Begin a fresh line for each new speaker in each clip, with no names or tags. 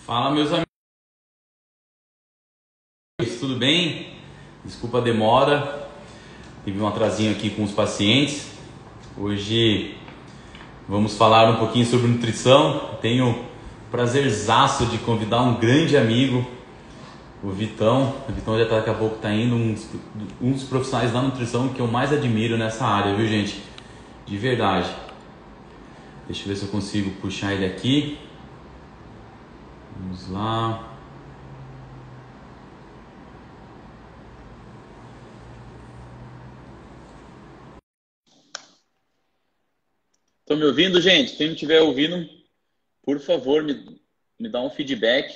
Fala, meus amigos, tudo bem? Desculpa a demora, tive um atrasinho aqui com os pacientes. Hoje vamos falar um pouquinho sobre nutrição. Tenho o prazerzaço de convidar um grande amigo, o Vitão. O Vitão já daqui a pouco está indo, um dos profissionais da nutrição que eu mais admiro nessa área, viu, gente? De verdade. Deixa eu ver se eu consigo puxar ele aqui. Vamos lá. Estão me ouvindo, gente? Quem não estiver ouvindo, por favor, me dá um feedback.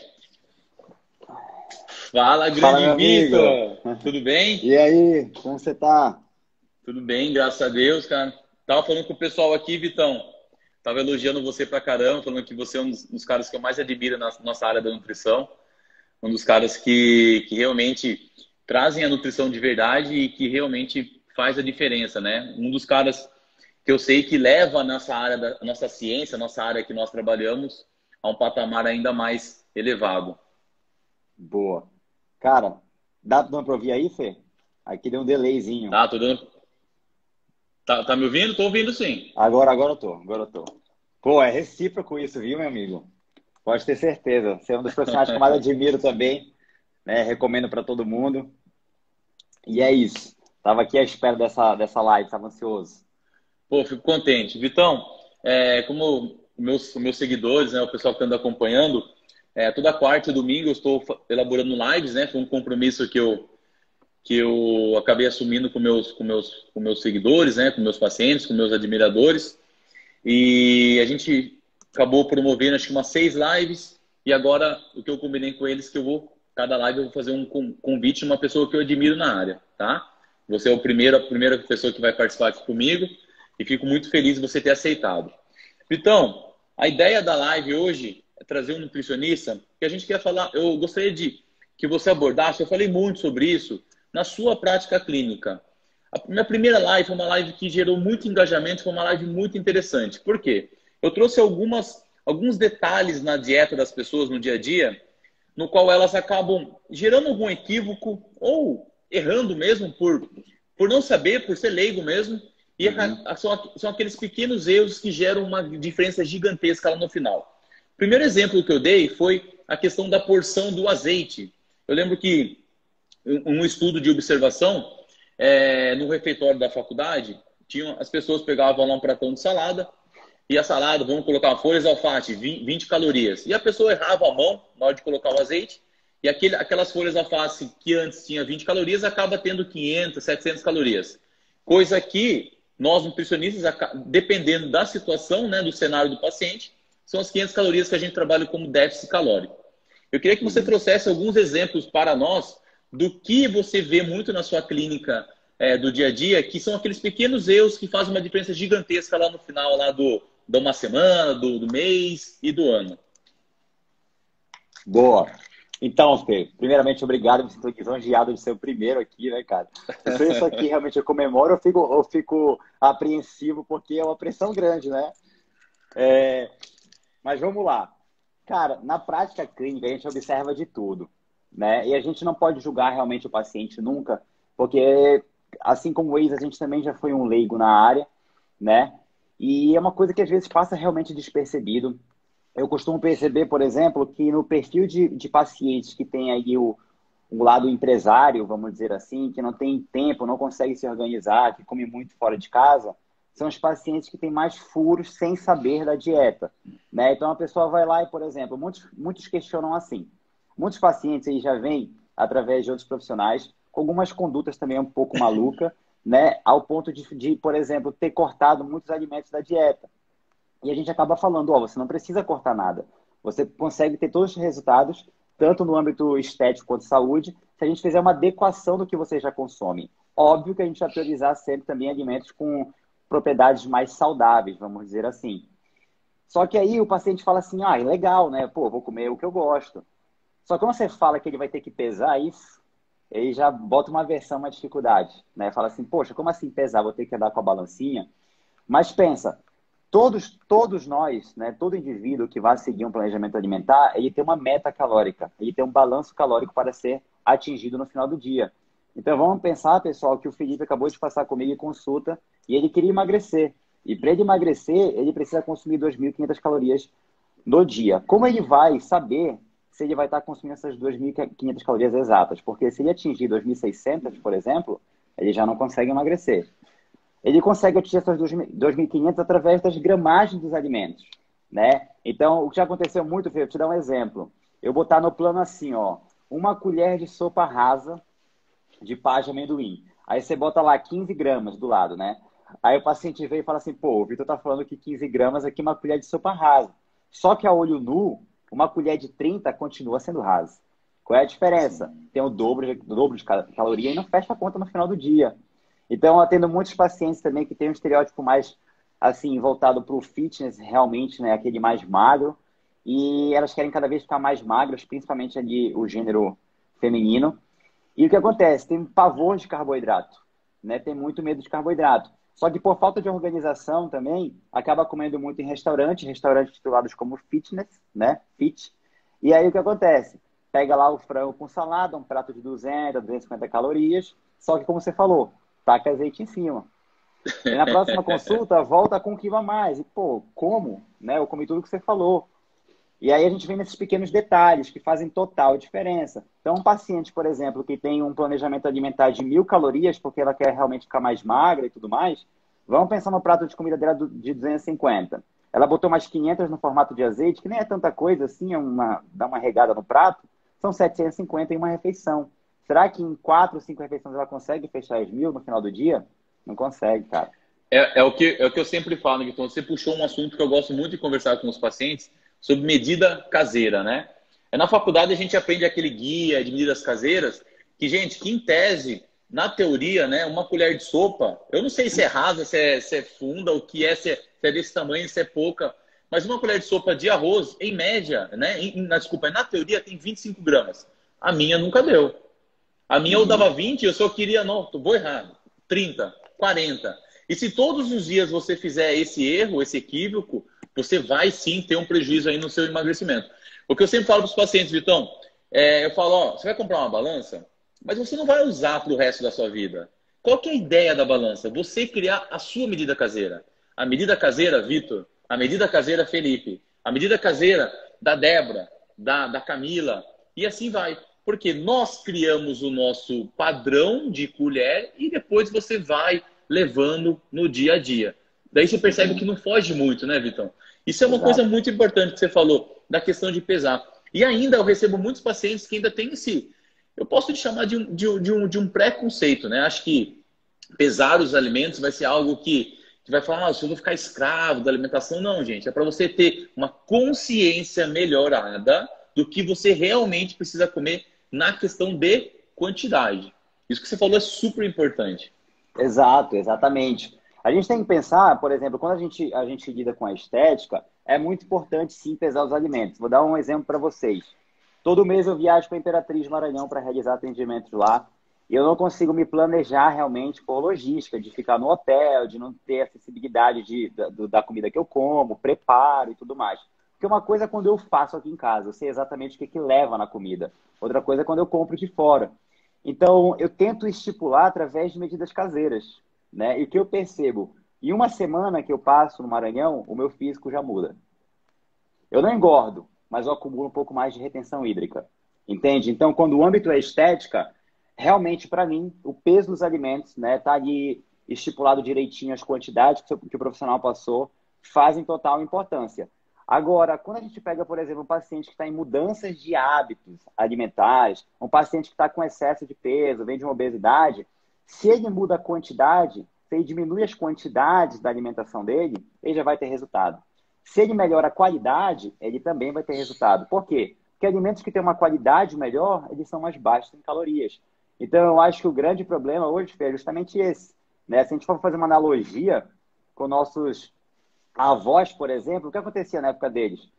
Fala,
Fala, meu
grande
amigo.
Vitor! Tudo bem?
E aí, como você tá?
Tudo bem, graças a Deus, cara. Tava falando com o pessoal aqui, Vitão. Tava elogiando você pra caramba, falando que você é um dos caras que eu mais admiro na nossa área da nutrição. Um dos caras que realmente trazem a nutrição de verdade e que realmente faz a diferença, né? Um dos caras que eu sei que leva a nossa área, a nossa ciência, a nossa área que nós trabalhamos a um patamar ainda mais elevado.
Boa. Cara, dá pra ouvir aí, Fê? Aqui deu um delayzinho.
Tá, tô dando... tá me ouvindo? Tô ouvindo sim.
Agora eu tô. Pô, é recíproco isso, viu, meu amigo? Pode ter certeza. Você é um dos profissionais que eu mais admiro também, né? Recomendo pra todo mundo. E é isso. Tava aqui à espera dessa live, tava ansioso.
Pô, fico contente. Vitão, como os meus seguidores, né, o pessoal que anda acompanhando, toda quarta e domingo eu estou elaborando lives, né? Foi um compromisso que eu acabei assumindo com meus seguidores, né? Com meus pacientes, com meus admiradores. E a gente acabou promovendo acho que umas 6 lives. E agora o que eu combinei com eles que cada live eu vou fazer um convite de uma pessoa que eu admiro na área, tá? Você é a primeira pessoa que vai participar aqui comigo e fico muito feliz de você ter aceitado. Então, a ideia da live hoje é trazer um nutricionista que a gente quer falar. Eu gostaria de que você abordasse. Eu falei muito sobre isso na sua prática clínica. A minha primeira live foi uma live que gerou muito engajamento, foi uma live muito interessante. Por quê? Eu trouxe alguns detalhes na dieta das pessoas no dia a dia, no qual elas acabam gerando algum equívoco ou errando mesmo por não saber, por ser leigo mesmo. E
Uhum.
são aqueles pequenos erros que geram uma diferença gigantesca lá no final. O primeiro exemplo que eu dei foi a questão da porção do azeite. Eu lembro que um estudo de observação no refeitório da faculdade, as pessoas pegavam lá um pratão de salada e a salada, vamos colocar folhas de alface, 20 calorias. E a pessoa errava a mão na hora de colocar o azeite e aquelas folhas de alface que antes tinha 20 calorias acaba tendo 500, 700 calorias. Coisa que nós nutricionistas, dependendo da situação, né, do cenário do paciente, são as 500 calorias que a gente trabalha como déficit calórico. Eu queria que você
Uhum.
trouxesse alguns exemplos para nós do que você vê muito na sua clínica do dia a dia, que são aqueles pequenos erros que fazem uma diferença gigantesca lá no final lá de uma semana, do mês e do ano.
Boa. Então, Fê, primeiramente, obrigado. Me sinto lisonjeado de ser o primeiro aqui, né, cara? Se isso aqui realmente eu comemoro, eu fico apreensivo, porque é uma pressão grande, né? Mas vamos lá. Cara, na prática clínica, a gente observa de tudo, né? E a gente não pode julgar realmente o paciente nunca, porque, assim como o ex, a gente também já foi um leigo na área, né? E é uma coisa que às vezes passa realmente despercebido. Eu costumo perceber, por exemplo, que no perfil de pacientes que tem aí o lado empresário, vamos dizer assim, que não tem tempo, não consegue se organizar, que come muito fora de casa, são os pacientes que têm mais furos sem saber da dieta, né? Então a pessoa vai lá e, por exemplo, muitos questionam assim. Muitos pacientes aí já vêm através de outros profissionais com algumas condutas também um pouco maluca, né? Ao ponto de, por exemplo, ter cortado muitos alimentos da dieta. E a gente acaba falando, ó, você não precisa cortar nada. Você consegue ter todos os resultados, tanto no âmbito estético quanto saúde, se a gente fizer uma adequação do que você já consome. Óbvio que a gente vai priorizar sempre também alimentos com propriedades mais saudáveis, vamos dizer assim. Só que aí o paciente fala assim, ah, é legal, né? Pô, vou comer o que eu gosto. Só que quando você fala que ele vai ter que pesar isso, ele já bota uma versão, uma dificuldade, né? Fala assim, poxa, como assim pesar? Vou ter que andar com a balancinha? Mas pensa, Todos nós, né, todo indivíduo que vai seguir um planejamento alimentar, ele tem uma meta calórica, ele tem um balanço calórico para ser atingido no final do dia. Então vamos pensar, pessoal, que o Felipe acabou de passar comigo em consulta e ele queria emagrecer. E para ele emagrecer, ele precisa consumir 2.500 calorias no dia. Como ele vai saber se ele vai estar consumindo essas 2.500 calorias exatas? Porque se ele atingir 2.600, por exemplo, ele já não consegue emagrecer. Ele consegue atingir essas 2.500 através das gramagens dos alimentos, né? Então, o que já aconteceu muito, Fê, eu vou te dar um exemplo. Eu botar no plano assim, ó, uma colher de sopa rasa de pá de amendoim. Aí você bota lá 15 gramas do lado, né? Aí o paciente vem e fala assim, pô, o Vitor tá falando que 15 gramas aqui é uma colher de sopa rasa. Só que a olho nu, uma colher de 30 continua sendo rasa. Qual é a diferença? Tem o dobro de caloria e não fecha a conta no final do dia. Então, eu atendo muitos pacientes também que têm um estereótipo mais, assim, voltado para o fitness, realmente, né? Aquele mais magro. E elas querem cada vez ficar mais magras, principalmente ali o gênero feminino. E o que acontece? Tem pavor de carboidrato, né? Tem muito medo de carboidrato. Só que por falta de organização também, acaba comendo muito em restaurantes titulados como fitness, né? Fit. E aí o que acontece? Pega lá o frango com salada, um prato de 200, 250 calorias. Só que, como você falou, taca azeite em cima. E na próxima consulta, volta com 1 quilo a mais. E, pô, como? Né? Eu comi tudo que você falou. E aí a gente vem nesses pequenos detalhes que fazem total diferença. Então, um paciente, por exemplo, que tem um planejamento alimentar de 1.000 calorias, porque ela quer realmente ficar mais magra e tudo mais, vamos pensar no prato de comida dela de 250. Ela botou mais 500 no formato de azeite, que nem é tanta coisa assim, dá uma regada no prato, são 750 em uma refeição. Será que em 4 ou 5 refeições ela consegue fechar as 1.000 no final do dia? Não consegue, cara.
É o que eu sempre falo, Guilherme. Você puxou um assunto que eu gosto muito de conversar com os pacientes sobre medida caseira, né? Na faculdade a gente aprende aquele guia de medidas caseiras que, gente, que em tese, na teoria, né, uma colher de sopa, eu não sei se é rasa, se é funda, o que é, se é desse tamanho, se é pouca, mas uma colher de sopa de arroz, em média, né, desculpa, na teoria tem 25 gramas. A minha nunca deu. A minha eu dava 20, eu só queria, não, vou errado, 30, 40. E se todos os dias você fizer esse erro, esse equívoco, você vai sim ter um prejuízo aí no seu emagrecimento. O que eu sempre falo para os pacientes, Vitão, eu falo, ó, você vai comprar uma balança, mas você não vai usar para o resto da sua vida. Qual que é a ideia da balança? Você criar a sua medida caseira. A medida caseira, Vitor, a medida caseira, Felipe, a medida caseira da Débora, da Camila, e assim vai. Porque nós criamos o nosso padrão de colher e depois você vai levando no dia a dia. Daí você percebe que não foge muito, né, Vitão? Isso é uma coisa
Exato.
muito importante que você falou, da questão de pesar. E ainda eu recebo muitos pacientes que ainda têm esse... Eu posso te chamar de um preconceito, né? Acho que pesar os alimentos vai ser algo que vai falar, ah, se eu vou ficar escravo da alimentação. Não, gente. É para você ter uma consciência melhorada do que você realmente precisa comer na questão de quantidade. Isso que você falou é super importante.
Exato, exatamente. A gente tem que pensar, por exemplo, quando a gente lida com a estética, é muito importante sim pesar os alimentos. Vou dar um exemplo para vocês. Todo mês eu viajo para Imperatriz Maranhão para realizar atendimentos lá. E eu não consigo me planejar realmente por logística, de ficar no hotel, de não ter acessibilidade da comida que eu como, preparo e tudo mais. Porque uma coisa é quando eu faço aqui em casa, eu sei exatamente o que, que leva na comida. Outra coisa é quando eu compro de fora. Então, eu tento estipular através de medidas caseiras, né? E o que eu percebo, em uma semana que eu passo no Maranhão, o meu físico já muda. Eu não engordo, mas eu acumulo um pouco mais de retenção hídrica. Entende? Então, quando o âmbito é estética, realmente, para mim, o peso dos alimentos, né, tá ali estipulado direitinho as quantidades que o profissional passou, fazem total importância. Agora, quando a gente pega, por exemplo, um paciente que está em mudanças de hábitos alimentares, um paciente que está com excesso de peso, vem de uma obesidade, se ele muda a quantidade, se ele diminui as quantidades da alimentação dele, ele já vai ter resultado. Se ele melhora a qualidade, ele também vai ter resultado. Por quê? Porque alimentos que têm uma qualidade melhor, eles são mais baixos em calorias. Então, eu acho que o grande problema hoje é justamente esse. Né? Se a gente for fazer uma analogia com nossos avós, por exemplo, o que acontecia na época deles?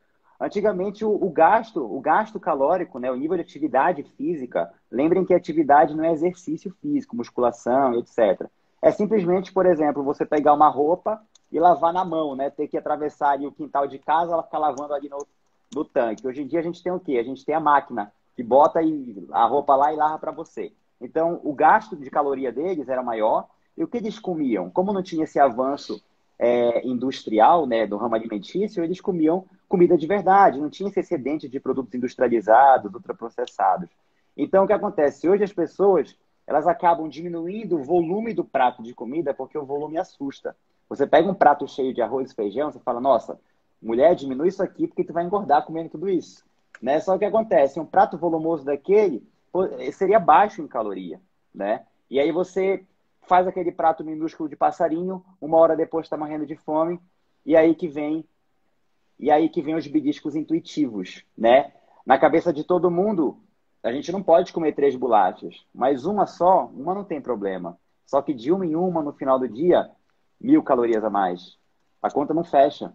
Antigamente, o gasto calórico, né? O nível de atividade física, lembrem que atividade não é exercício físico, musculação, etc. É simplesmente, por exemplo, você pegar uma roupa, e lavar na mão, né? Ter que atravessar ali o quintal de casa, ela ficar lavando ali no tanque. Hoje em dia a gente tem o quê? A gente tem a máquina que bota a roupa lá e lava para você. Então, o gasto de caloria deles era maior. E o que eles comiam? Como não tinha esse avanço industrial, né, do ramo alimentício, eles comiam comida de verdade, não tinha esse excedente de produtos industrializados, ultraprocessados. Então, o que acontece? Hoje as pessoas, elas acabam diminuindo o volume do prato de comida porque o volume assusta. Você pega um prato cheio de arroz e feijão, você fala, nossa, mulher, diminui isso aqui porque tu vai engordar comendo tudo isso. Né? Só que o que acontece? Um prato volumoso daquele seria baixo em caloria, né? E aí você faz aquele prato minúsculo de passarinho, 1 hora depois está morrendo de fome, e aí que vem os beliscos intuitivos, né? Na cabeça de todo mundo, a gente não pode comer 3 bolachas, mas uma só, uma não tem problema. Só que de uma em uma, no final do dia, 1.000 calorias a mais. A conta não fecha,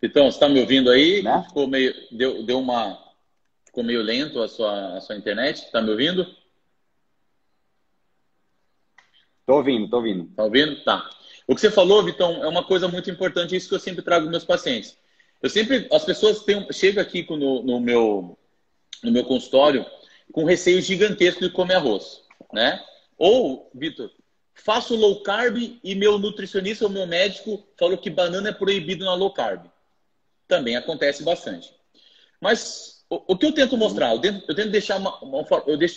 Então, você está me ouvindo aí?
né?
Ficou meio, ficou meio lento a sua internet? Está me ouvindo?
Tô ouvindo, tô ouvindo.
Tá ouvindo? Tá. O que você falou, Vitão, é uma coisa muito importante, isso que eu sempre trago para meus pacientes. As pessoas chegam aqui no meu consultório com receio gigantesco de comer arroz, né? Ou, Vitor, faço low carb e meu nutricionista ou meu médico falou que banana é proibido na low carb. Também acontece bastante. Mas o que eu tento mostrar, eu tento deixar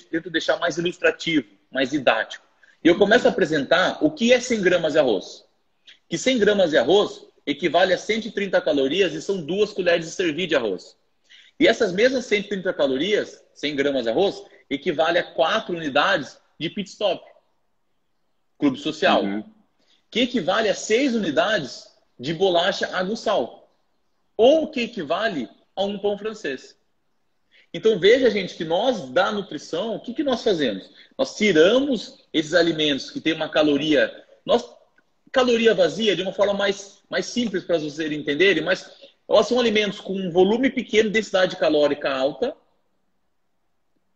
tento deixar mais ilustrativo, mais didático. E eu começo a apresentar o que é 100 gramas de arroz. Que 100 gramas de arroz equivale a 130 calorias e são 2 colheres de servir de arroz. E essas mesmas 130 calorias, 100 gramas de arroz, equivale a 4 unidades de pit stop, clube social.
Uhum.
Que equivale a 6 unidades de bolacha água sal. Ou que equivale a um pão francês. Então veja, gente, que nós da nutrição, o que nós fazemos? Nós tiramos esses alimentos que têm uma caloria vazia de uma forma mais simples para vocês entenderem, mas elas são alimentos com um volume pequeno, densidade calórica alta,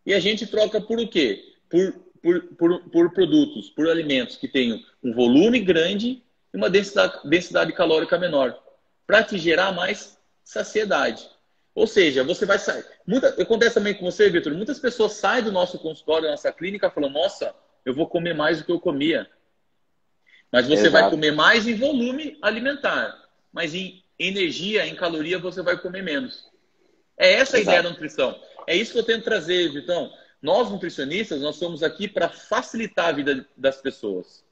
e a gente troca por o quê? Por produtos, por alimentos que tenham um volume grande e uma densidade calórica menor, para te gerar mais saciedade. Ou seja, você vai sair. Acontece também com você, Vitor. Muitas pessoas saem do nosso consultório, da nossa clínica, falando: nossa, eu vou comer mais do que eu comia. Mas você vai
Exato.
comer mais em volume alimentar. Mas em energia, em caloria, você vai comer menos. É essa a ideia da
Exato.
nutrição. É isso que eu tento trazer, Vitão. Nós, nutricionistas, nós estamos aqui para facilitar a vida das pessoas.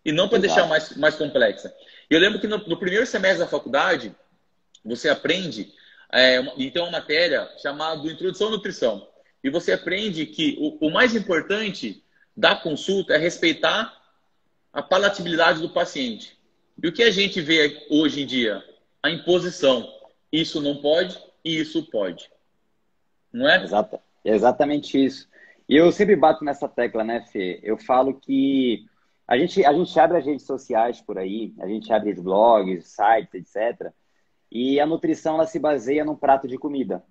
E não para deixar
Exato.
mais complexa. Eu lembro que no primeiro semestre da faculdade, você aprende, então, uma matéria chamada Introdução à Nutrição. E você aprende que o mais importante da consulta é respeitar a palatabilidade do paciente. E o que a gente vê hoje em dia? A imposição. Isso não pode e isso pode. Não é?
Exatamente isso. E eu sempre bato nessa tecla, né, Fê? Eu falo que a gente abre as redes sociais por aí, a gente abre os blogs, sites, etc. E a nutrição, ela se baseia num prato de comida.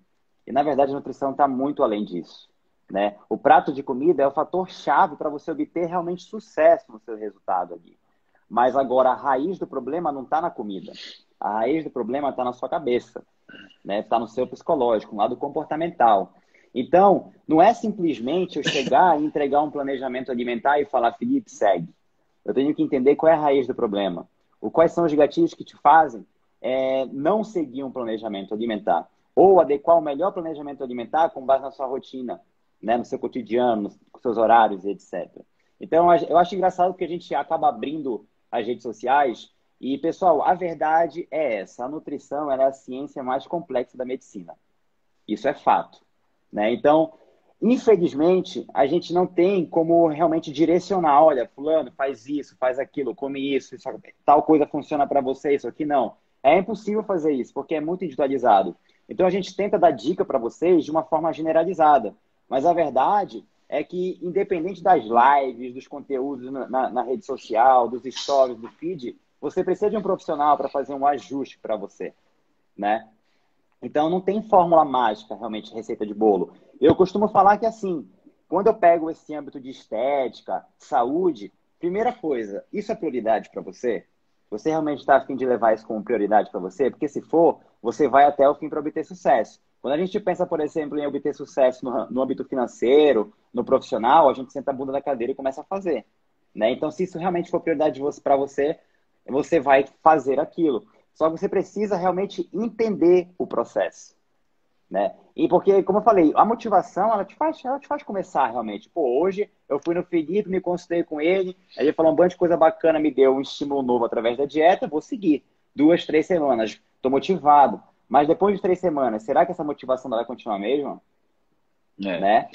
E, na verdade, a nutrição está muito além disso, né? O prato de comida é o fator-chave para você obter realmente sucesso no seu resultado ali. Mas agora, a raiz do problema não está na comida. A raiz do problema está na sua cabeça, né? Está no seu psicológico, no lado comportamental. Então, não é simplesmente eu chegar e entregar um planejamento alimentar e falar, Felipe, segue. Eu tenho que entender qual é a raiz do problema. Quais são os gatilhos que te fazem não seguir um planejamento alimentar. Ou adequar o melhor planejamento alimentar com base na sua rotina, né? No seu cotidiano, nos seus horários, etc. Então, eu acho engraçado que a gente acaba abrindo as redes sociais. E, pessoal, a verdade é essa. A nutrição ela é a ciência mais complexa da medicina. Isso é fato, né? Então, infelizmente, a gente não tem como realmente direcionar. Olha, fulano, faz isso, faz aquilo, come isso tal coisa funciona para você, isso aqui não. É impossível fazer isso, porque é muito individualizado. Então, a gente tenta dar dica para vocês de uma forma generalizada. Mas a verdade é que, independente das lives, dos conteúdos na rede social, dos stories, do feed, você precisa de um profissional para fazer um ajuste para você, né? Então, não tem fórmula mágica, realmente, receita de bolo. Eu costumo falar que, assim, quando eu pego esse âmbito de estética, saúde, primeira coisa, isso é prioridade para você? Você realmente está a fim de levar isso como prioridade para você? Porque se for, você vai até o fim para obter sucesso. Quando a gente pensa, por exemplo, em obter sucesso no âmbito financeiro, no profissional, a gente senta a bunda na cadeira e começa a fazer, né? Então, se isso realmente for prioridade para você, você vai fazer aquilo. Só que você precisa realmente entender o processo, né? E porque, como eu falei, a motivação, ela te faz começar realmente. Pô, hoje eu fui no Felipe, me consultei com ele, aí ele falou um monte de coisa bacana, me deu um estímulo novo através da dieta, vou seguir. 2, 3 semanas, estou motivado. Mas depois de 3 semanas, será que essa motivação vai continuar mesmo?
É.
Né?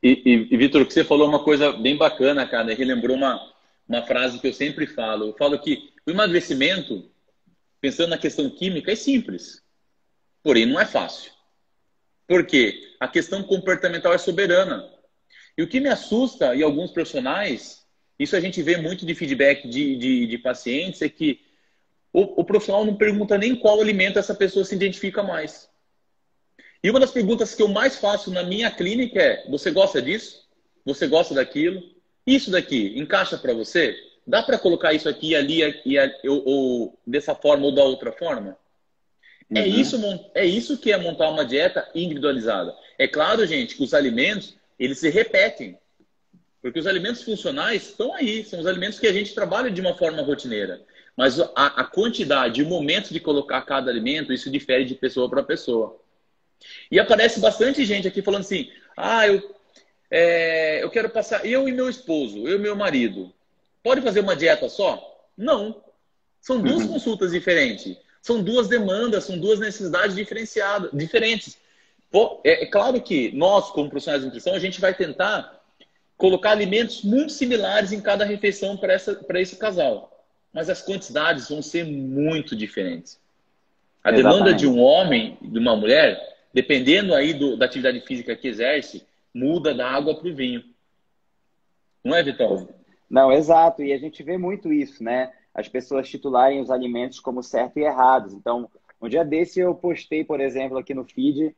E Vitor, o que você falou é uma coisa bem bacana, cara. Relembrou uma frase que eu sempre falo. Eu falo que o emagrecimento, pensando na questão química, é simples, porém não é fácil. Por quê? A questão comportamental é soberana. E o que me assusta, e alguns profissionais, isso a gente vê muito de feedback de pacientes, é que o profissional não pergunta nem qual alimento essa pessoa se identifica mais. E uma das perguntas que eu mais faço na minha clínica é: você gosta disso? Você gosta daquilo? Isso daqui encaixa para você? Dá para colocar isso aqui, ali, ou dessa forma ou da outra forma?
Uhum.
É isso que é montar uma dieta individualizada. É claro, gente, que os alimentos, eles se repetem. Porque os alimentos funcionais estão aí. São os alimentos que a gente trabalha de uma forma rotineira. Mas a quantidade, o momento de colocar cada alimento, isso difere de pessoa para pessoa. E aparece bastante gente aqui falando assim: ah, eu quero passar, eu e meu esposo, eu e meu marido, pode fazer uma dieta só? Não. São duas consultas diferentes. São duas demandas, são duas necessidades diferentes. Pô, é claro que nós, como profissionais de nutrição, a gente vai tentar colocar alimentos muito similares em cada refeição para esse casal. Mas as quantidades vão ser muito diferentes. A demanda de um
Exatamente.
homem, de uma mulher, dependendo aí da atividade física que exerce, muda da água para o vinho. Não é, Vitão?
Não, exato. E a gente vê muito isso, né? As pessoas titularem os alimentos como certo e errados. Então, um dia desse eu postei, por exemplo, aqui no feed,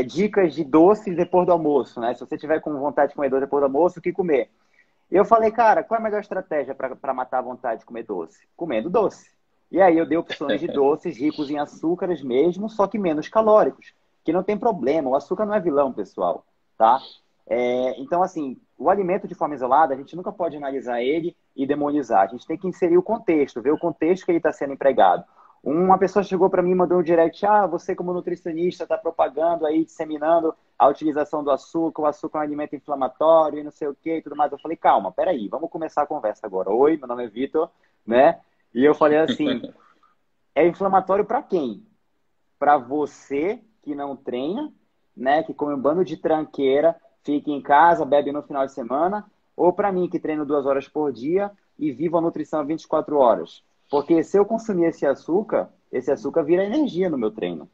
dicas de doces depois do almoço, né? Se você tiver com vontade de comer doce depois do almoço, o que comer? E eu falei, cara, qual é a melhor estratégia para matar a vontade de comer doce? Comendo doce. E aí eu dei opções de doces ricos em açúcares mesmo, só que menos calóricos, que não tem problema. O açúcar não é vilão, pessoal, tá? Então, assim, o alimento de forma isolada, a gente nunca pode analisar ele e demonizar. A gente tem que inserir o contexto, ver o contexto que ele está sendo empregado. Uma pessoa chegou para mim e mandou um direct: ah, você como nutricionista está propagando aí, disseminando a utilização do açúcar, o açúcar é um alimento inflamatório e não sei o que e tudo mais. Eu falei, calma, peraí, vamos começar a conversa agora. Oi, meu nome é Vitor, né? E eu falei assim, é inflamatório para quem? Para você que não treina, né? Que come um bando de tranqueira, fica em casa, bebe no final de semana, ou para mim que treino 2 horas por dia e vivo a nutrição 24 horas. Porque se eu consumir esse açúcar vira energia no meu treino.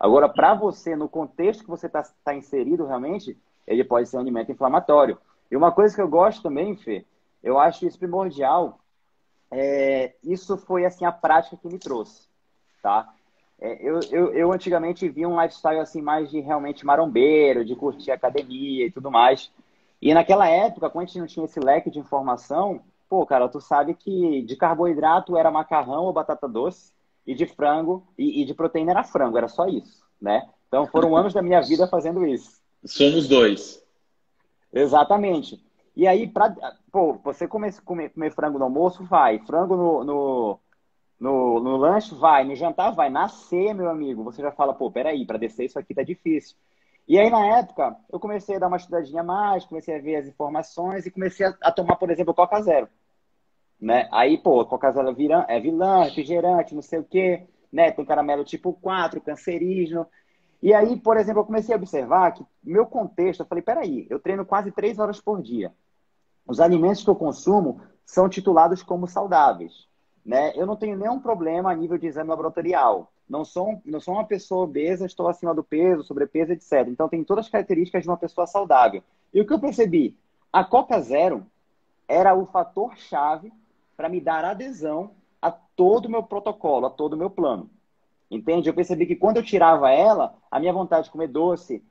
Agora, para você, no contexto que você está inserido realmente, ele pode ser um alimento inflamatório. E uma coisa que eu gosto também, Fê, eu acho isso primordial, isso foi assim a prática que me trouxe, tá? Eu antigamente via um lifestyle assim mais de realmente marombeiro, de curtir academia e tudo mais. E naquela época, quando a gente não tinha esse leque de informação, pô, cara, tu sabe que de carboidrato era macarrão ou batata doce, e de frango, e de proteína era frango, era só isso, né? Então foram anos da minha vida fazendo isso.
Somos dois.
Exatamente. E aí, pô, você comer frango no almoço, vai. Frango no lanche, vai. No jantar, vai. Na ceia, meu amigo, você já fala, pô, peraí, para descer isso aqui tá difícil. E aí, na época, eu comecei a dar uma estudadinha a mais, comecei a ver as informações e comecei a tomar, por exemplo, Coca Zero, né? Aí, pô, Coca Zero é vilã, refrigerante, não sei o quê, né? Tem caramelo tipo 4, cancerígeno. E aí, por exemplo, eu comecei a observar que meu contexto, eu falei, peraí, eu treino quase 3 horas por dia. Os alimentos que eu consumo são titulados como saudáveis, né? Eu não tenho nenhum problema a nível de exame laboratorial. Não sou uma pessoa obesa, estou acima do peso, sobrepeso, etc. Então, tem todas as características de uma pessoa saudável. E o que eu percebi? A Coca Zero era o fator-chave para me dar adesão a todo o meu protocolo, a todo o meu plano. Entende? Eu percebi que quando eu tirava ela, a minha vontade de comer doce,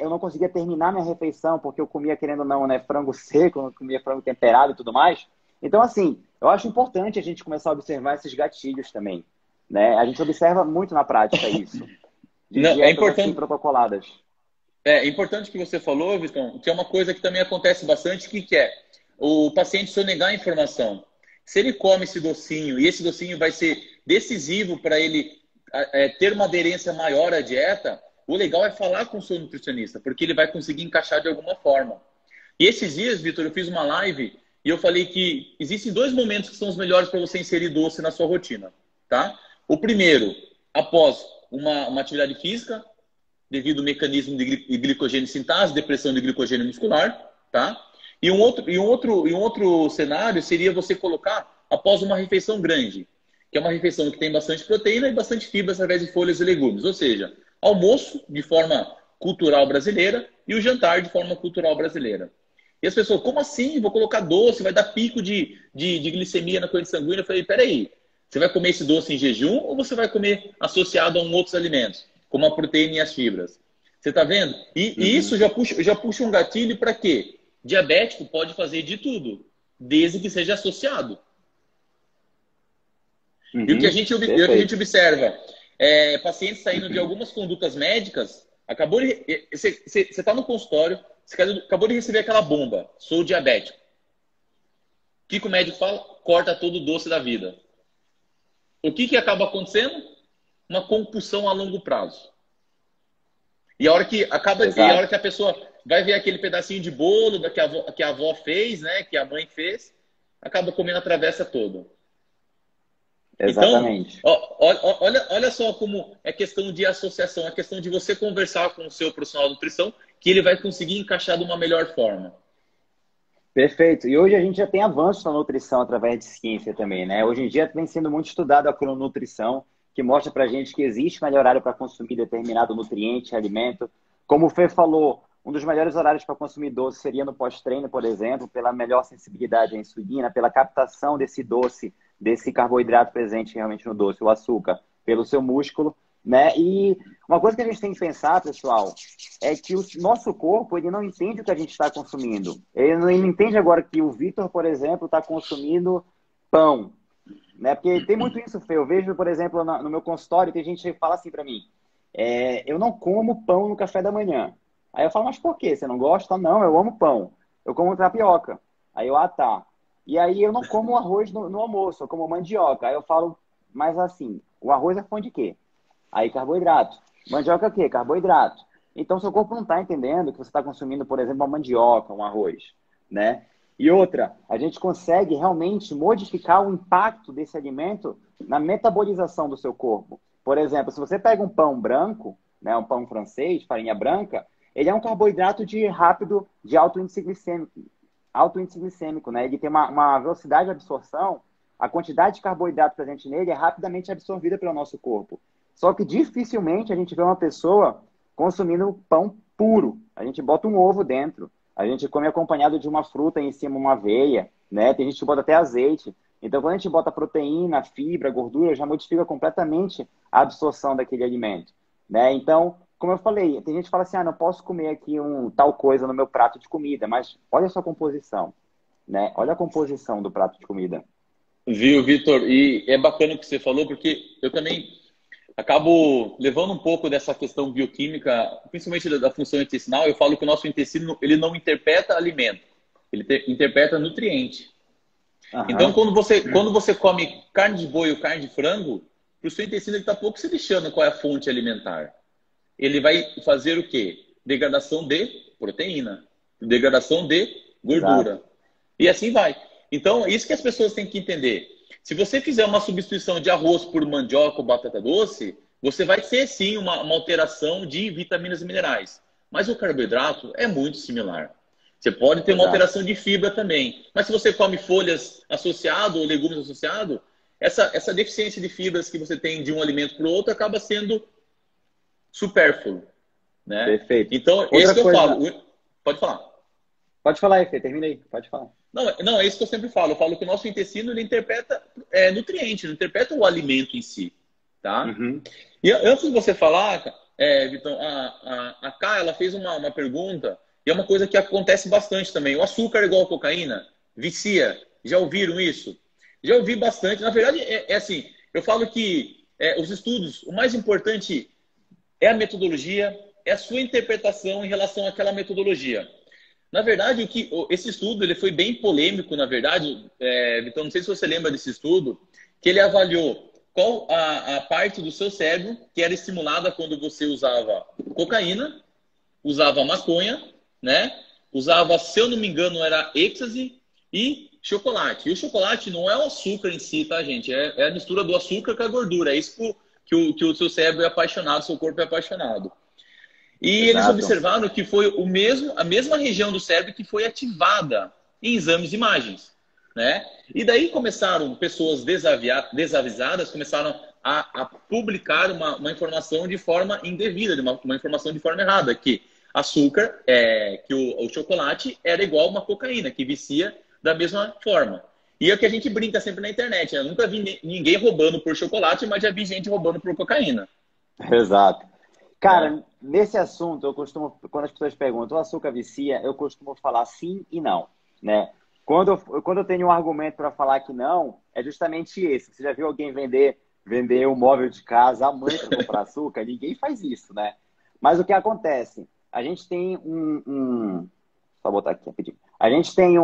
eu não conseguia terminar minha refeição, porque eu comia, querendo ou não, né, frango seco, eu comia frango temperado e tudo mais. Então, assim, Eu acho importante a gente começar a observar esses gatilhos também, né? A gente observa muito na prática isso, de
Não, é
dietas assim
importante,
protocoladas.
é importante que você falou, Vitão, que é uma coisa que também acontece bastante, que é o paciente sonegar a informação. Se ele come esse docinho, e esse docinho vai ser decisivo para ele ter uma aderência maior à dieta, o legal é falar com o seu nutricionista, porque ele vai conseguir encaixar de alguma forma. E esses dias, Vitor, eu fiz uma live e eu falei que existem dois momentos que são os melhores para você inserir doce na sua rotina, tá? O primeiro, após uma atividade física, devido ao mecanismo de glicogênio sintase, depressão de glicogênio muscular, tá? E um outro cenário seria você colocar após uma refeição grande, que é uma refeição que tem bastante proteína e bastante fibra através de folhas e legumes, ou seja, almoço de forma cultural brasileira e o jantar de forma cultural brasileira. E as pessoas, como assim? Vou colocar doce, vai dar pico de glicemia na corrente sanguínea. Eu falei, peraí, você vai comer esse doce em jejum ou você vai comer associado a outros alimentos, como a proteína e as fibras? Você está vendo? E isso já puxa um gatilho para quê? Diabético pode fazer de tudo, desde que seja associado. E o que a gente
Perfeito.
observa pacientes saindo de algumas condutas médicas, você está no consultório, você acabou de receber aquela bomba, sou diabético. O que o médico fala? Corta todo o doce da vida. O que acaba acontecendo? Uma compulsão a longo prazo. E a hora que a pessoa vai ver aquele pedacinho de bolo que a avó fez, né, que a mãe fez, acaba comendo a travessa toda. Então,
Exatamente.
olha só como é questão de associação, é questão de você conversar com o seu profissional de nutrição, que ele vai conseguir encaixar de uma melhor forma.
Perfeito. E hoje a gente já tem avanços na nutrição através de ciência também, né? Hoje em dia vem sendo muito estudado a crononutrição, que mostra pra gente que existe melhor horário para consumir determinado nutriente, alimento. Como o Fê falou, um dos melhores horários para consumir doce seria no pós-treino, por exemplo, pela melhor sensibilidade à insulina, pela captação desse doce, desse carboidrato presente realmente no doce, o açúcar, pelo seu músculo, né? E uma coisa que a gente tem que pensar, pessoal, é que o nosso corpo, ele não entende o que a gente está consumindo. Ele não entende agora que o Vitor, por exemplo, está consumindo pão, né? Porque tem muito isso, Fê. Eu vejo, por exemplo, no meu consultório, tem gente que fala assim para mim, eu não como pão no café da manhã. Aí eu falo, mas por quê? Você não gosta? Não, eu amo pão. Eu como tapioca. Aí eu, tá. E aí eu não como arroz no almoço, eu como mandioca. Aí eu falo, mas assim, o arroz é fonte de quê? Aí carboidrato. Mandioca é o quê? Carboidrato. Então seu corpo não está entendendo que você está consumindo, por exemplo, uma mandioca, um arroz, né? E outra, a gente consegue realmente modificar o impacto desse alimento na metabolização do seu corpo. Por exemplo, se você pega um pão branco, né, um pão francês, farinha branca, ele é um carboidrato de alto índice glicêmico, né? Ele tem uma velocidade de absorção, a quantidade de carboidrato presente nele é rapidamente absorvida pelo nosso corpo. Só que dificilmente a gente vê uma pessoa consumindo pão puro. A gente bota um ovo dentro. A gente come acompanhado de uma fruta em cima, uma aveia, né? Tem gente que bota até azeite. Então, quando a gente bota proteína, fibra, gordura, já modifica completamente a absorção daquele alimento, né? Então, como eu falei, tem gente que fala assim, não posso comer aqui tal coisa no meu prato de comida, mas olha a sua composição, né? Olha a composição do prato de comida.
Viu, Vitor? E é bacana o que você falou, porque eu também acabo levando um pouco dessa questão bioquímica, principalmente da função intestinal. Eu falo que o nosso intestino, ele não interpreta alimento, ele interpreta nutriente. Então,
Aham.
quando você come carne de boi ou carne de frango, para o seu intestino ele está pouco se lixando qual é a fonte alimentar. Ele vai fazer o quê? Degradação de proteína, degradação de
Exato.
gordura. E assim vai. Então, isso que as pessoas têm que entender. Se você fizer uma substituição de arroz por mandioca ou batata doce, você vai ter sim uma alteração de vitaminas e minerais. Mas o carboidrato é muito similar. Você pode ter uma
Exato.
alteração de fibra também. Mas se você come folhas associado ou legumes associado, essa deficiência de fibras que você tem de um alimento para o outro acaba sendo supérfluo, né?
Perfeito.
Então, esse
Outra
que eu
coisa.
falo. Pode falar.
Pode falar aí, Fê. Termina aí. Pode falar.
Não, é isso que eu sempre falo. Eu falo que o nosso intestino ele interpreta nutriente, não interpreta o alimento em si, tá?
Uhum.
E antes de você falar, Vitão, a Ká, ela fez uma pergunta, e é uma coisa que acontece bastante também. O açúcar é igual a cocaína? Vicia. Já ouviram isso? Já ouvi bastante. Na verdade, é assim, eu falo que os estudos, o mais importante é a metodologia, é a sua interpretação em relação àquela metodologia. Na verdade, esse estudo ele foi bem polêmico, na verdade, Vitão, não sei se você lembra desse estudo, que ele avaliou qual a parte do seu cérebro que era estimulada quando você usava cocaína, usava maconha, né? Usava, se eu não me engano, era êxtase e chocolate. E o chocolate não é o açúcar em si, tá, gente? É a mistura do açúcar com a gordura. É isso que o seu cérebro é apaixonado, seu corpo é apaixonado. E eles
Exato.
observaram que foi a mesma região do cérebro que foi ativada em exames de imagens, né? E daí começaram pessoas desavisadas, começaram a publicar uma informação de forma indevida, uma informação de forma errada, que açúcar, que o chocolate era igual uma cocaína, que vicia da mesma forma. E é o que a gente brinca sempre na internet. Eu nunca vi ninguém roubando por chocolate, mas já vi gente roubando por cocaína.
Exato.
Né?
Cara, nesse assunto, eu costumo, quando as pessoas perguntam, o açúcar vicia, eu costumo falar sim e não, né? Quando eu tenho um argumento para falar que não, é justamente esse. Você já viu alguém vender um móvel de casa à mãe para comprar açúcar? Ninguém faz isso, né? Mas o que acontece? A gente tem só botar aqui rapidinho. A gente tem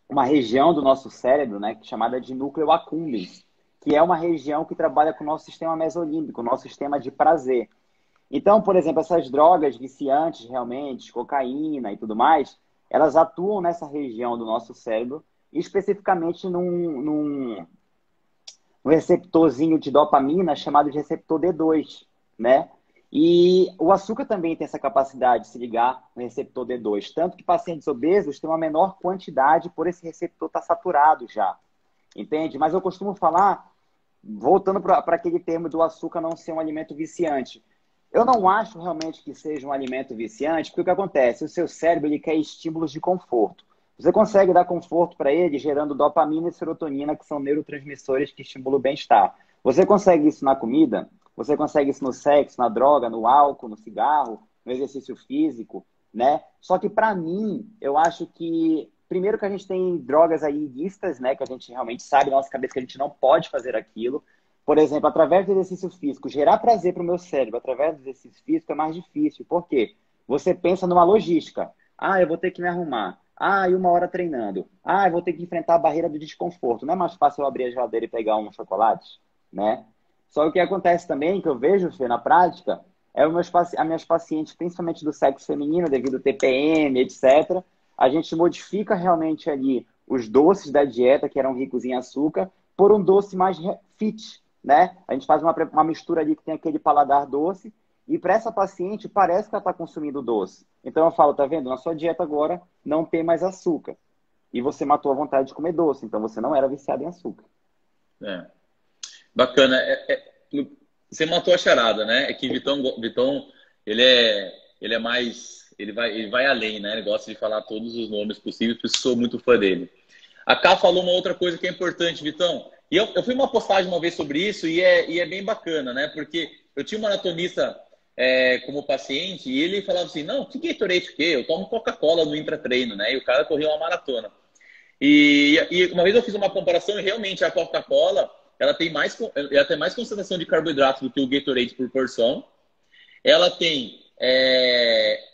uma região do nosso cérebro, né, chamada de núcleo accumbens, que é uma região que trabalha com o nosso sistema mesolímbico, o nosso sistema de prazer. Então, por exemplo, essas drogas viciantes, realmente, cocaína e tudo mais, elas atuam nessa região do nosso cérebro, especificamente num receptorzinho de dopamina chamado de receptor D2, né? E o açúcar também tem essa capacidade de se ligar no receptor D2, tanto que pacientes obesos têm uma menor quantidade por esse receptor estar saturado já, entende? Mas eu costumo falar, voltando para aquele termo do açúcar não ser um alimento viciante, eu não acho realmente que seja um alimento viciante, porque o que acontece? O seu cérebro ele quer estímulos de conforto. Você consegue dar conforto para ele gerando dopamina e serotonina, que são neurotransmissores que estimulam o bem-estar. Você consegue isso na comida, você consegue isso no sexo, na droga, no álcool, no cigarro, no exercício físico, né? Só que para mim, eu acho que primeiro que a gente tem drogas aí ilícitas, né, que a gente realmente sabe na nossa cabeça que a gente não pode fazer aquilo. Por exemplo, através do exercício físico, gerar prazer para o meu cérebro através do exercício físico é mais difícil. Por quê? Você pensa numa logística. Ah, eu vou ter que me arrumar. Ah, e 1 hora treinando. Ah, eu vou ter que enfrentar a barreira do desconforto. Não é mais fácil eu abrir a geladeira e pegar um chocolate, né? Só que o que acontece também, que eu vejo, Fê, na prática, é as minhas pacientes, principalmente do sexo feminino, devido ao TPM, etc., a gente modifica realmente ali os doces da dieta, que eram ricos em açúcar, por um doce mais fit, né? A gente faz uma mistura ali que tem aquele paladar doce, e para essa paciente parece que ela está consumindo doce. Então eu falo, tá vendo? Na sua dieta agora não tem mais açúcar. E você matou a vontade de comer doce, então você não era viciado em açúcar.
É. Bacana. Você matou a charada, né? É que Vitão ele é mais, ele vai além, né? Ele gosta de falar todos os nomes possíveis, por isso sou muito fã dele. A Ká falou uma outra coisa que é importante, Vitão. E eu fui uma postagem uma vez sobre isso e é bem bacana, né? Porque eu tinha um maratonista como paciente e ele falava assim, não, que Gatorade o quê? Eu tomo Coca-Cola no intratreino, né? E o cara correu uma maratona. E uma vez eu fiz uma comparação e realmente a Coca-Cola ela tem mais concentração de carboidrato do que o Gatorade por porção. Ela tem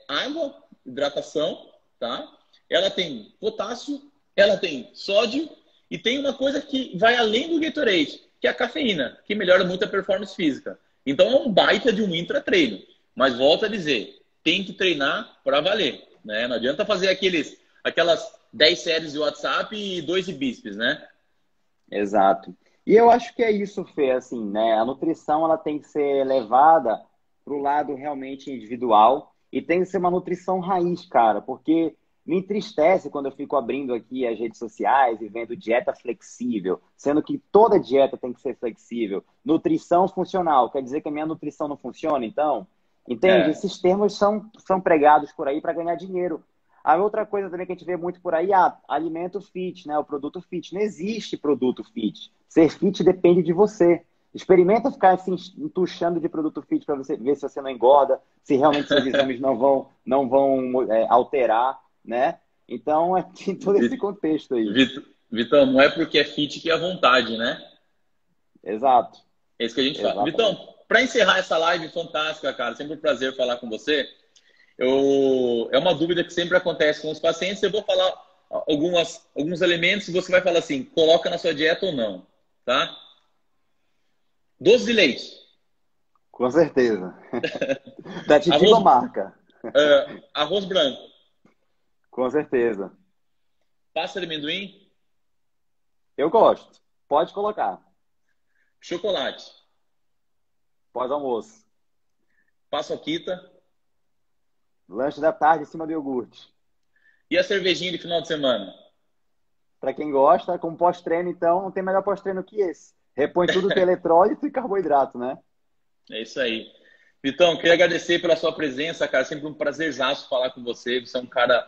água, hidratação, tá? Ela tem potássio, ela tem sódio e tem uma coisa que vai além do Gatorade, que é a cafeína, que melhora muito a performance física. Então é um baita de um intratreino. Mas volto a dizer, tem que treinar para valer, né? Não adianta fazer aquelas 10 séries de WhatsApp e 2 de bíceps, né?
Exato. E eu acho que é isso, Fê, assim, né? A nutrição ela tem que ser levada para o lado realmente individual e tem que ser uma nutrição raiz, cara, porque me entristece quando eu fico abrindo aqui as redes sociais e vendo dieta flexível, sendo que toda dieta tem que ser flexível. Nutrição funcional, quer dizer que a minha nutrição não funciona, então? Entende?
É,
Esses termos são pregados por aí para ganhar dinheiro. A outra coisa também que a gente vê muito por aí, alimento fit, né? O produto fit. Não existe produto fit. Ser fit depende de você. Experimenta ficar assim, entuchando de produto fit para você ver se você não engorda, se realmente seus exames não vão alterar, né? Então, tem todo esse
Vi-
contexto aí.
Vitão, não é porque é fit que é vontade, né?
Exato,
É isso que a gente fala.
exatamente.
Vitão, para encerrar essa live fantástica, cara, sempre um prazer falar com você. É uma dúvida que sempre acontece com os pacientes. Eu vou falar alguns elementos e você vai falar assim, coloca na sua dieta ou não, tá? Doce de leite.
Com certeza. Da te digo a
Arroz,
marca.
arroz branco.
Com certeza.
Pasta de amendoim.
Eu gosto. Pode colocar.
Chocolate.
Pós-almoço.
Paçoquita.
Lanche da tarde em cima do iogurte.
E a cervejinha de final de semana.
Para quem gosta, como pós-treino, então, não tem melhor pós-treino que esse. Repõe tudo que é eletrólito e carboidrato, né?
É isso aí. Vitão, queria agradecer pela sua presença, cara. Sempre um prazerzaço falar com você. Você é um cara,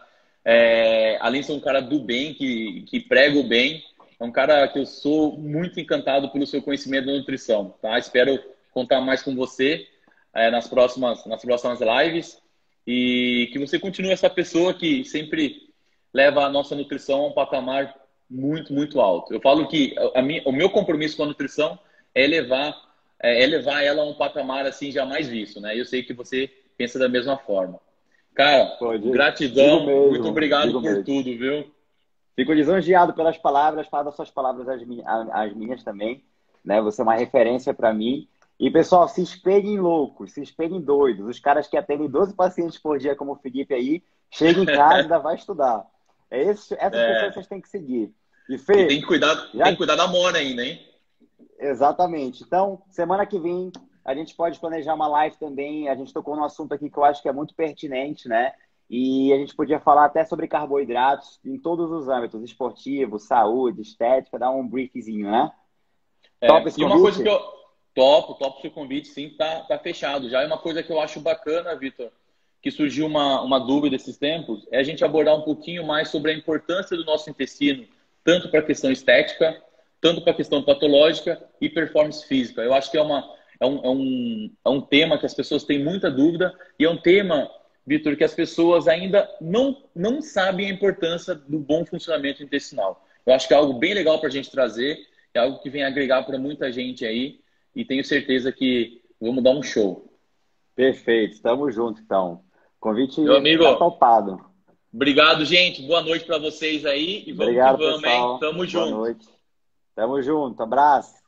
além de ser um cara do bem, que prega o bem, é um cara que eu sou muito encantado pelo seu conhecimento da nutrição, tá? Espero contar mais com você nas próximas lives e que você continue essa pessoa que sempre leva a nossa nutrição a um patamar muito, muito alto. Eu falo que o meu compromisso com a nutrição é levar ela a um patamar assim jamais visto, né? Eu sei que você pensa da mesma forma. Cara,
Pô, digo
gratidão, muito
mesmo,
obrigado
digo
por
mesmo.
tudo, viu?
Fico lisonjeado pelas palavras, faça suas palavras as minhas também, né? Você é uma referência para mim. E, pessoal, se espelhem em loucos, se espelhem em doidos. Os caras que atendem 12 pacientes por dia, como o Felipe aí, chega em casa e ainda vai estudar. Essas pessoas vocês têm que seguir. E,
E
Fê,
tem
já
que cuidar da Mora ainda, hein?
exatamente. Então, semana que vem, a gente pode planejar uma live também. A gente tocou num assunto aqui que eu acho que é muito pertinente, né? E a gente podia falar até sobre carboidratos em todos os âmbitos, esportivo, saúde, estética, dar um briefzinho, né? Top esse
E uma coisa que
convite?
eu topo seu convite, sim, tá fechado já. E uma coisa que eu acho bacana, Vitor, que surgiu uma dúvida esses tempos, é a gente abordar um pouquinho mais sobre a importância do nosso intestino, tanto para a questão estética, tanto para a questão patológica e performance física. Eu acho que é um tema que as pessoas têm muita dúvida e é um tema, Vitor, que as pessoas ainda não sabem a importância do bom funcionamento intestinal. Eu acho que é algo bem legal para a gente trazer, é algo que vem agregar para muita gente aí e tenho certeza que vamos dar um show.
Perfeito, estamos juntos então. O convite
Meu amigo,
tá topado.
obrigado, gente. Boa noite para vocês aí e vamos que
Obrigado,
vamos, hein?
pessoal.
Tamo
Boa
junto.
noite. Tamo junto, abraço.